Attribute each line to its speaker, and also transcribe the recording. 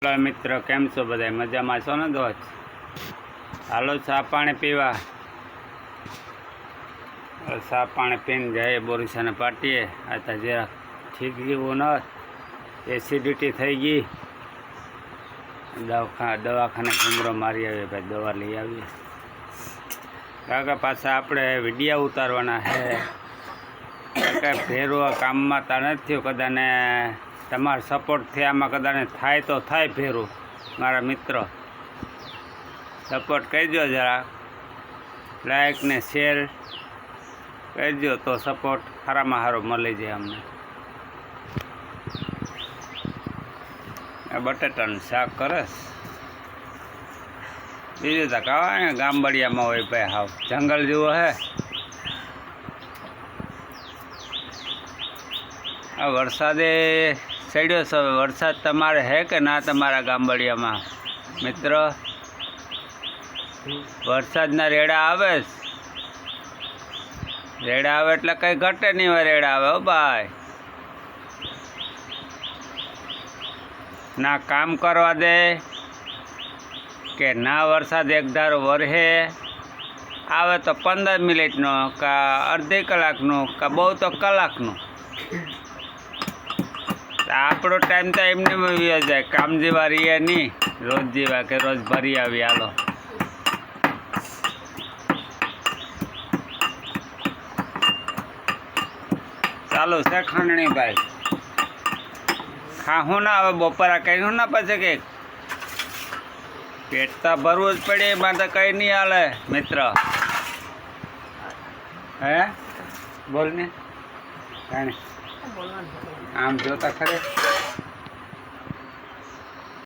Speaker 1: Hello मित्र, केम छो बधाय मजामां छो ने दोस्त? हालो चा पाणी पीवा। चा पाणी पीने जाए बोरीसाने पाटीए। आता जरा ठीक जेवुं न, एसिडिटी थई गई। दवाखाने घूमरो मारी आवीए, भाई दवा लई आवीए। काका पाछा आपणे विडिया उतारवाना है। काका फेरो काम में ता नथी थयो, कदाने तमारो सपोर्ट थी आमां कदाने थाय तो थाय फेरू। मारा मित्र सपोर्ट करजो, जरा लाइक ने शेर करजो तो सपोर्ट हारामां हारो मळी जाय अमने। बटाटानुं शाक करस, बीजुं तो का गामबड़ियामां होय भाई, हाव जंगल जेवो है। आ वरसादे चढ़्यो छे। वरसाद तमारे है कि ना तमारा गामबड़िया में मित्र? वरसादना रेड़ा आवे, रेड़ा आवे એટલે कई घटे नहीं हुए। रेड़ा आवे हो भाई, ना काम करवा दे के ना वरसाद एक धारो वरहे। आवे तो 15 मिनिटनो का अर्धी कलाकनो का बहु तो कलाकनो। आपणो टाइम तो एमने में वीयो जाए, काम जेवा रहीए नहीं। रोज जेवा के रोज भरी आवी। हालो चालू से खांडणी भाई, खाहूँ ना हवे बपोरा कहीं ना पछे के पेट तो भरवू ज पड़े, एमां तो कई नहीं हाले मित्र। हे बोल ने आम जोता खरे।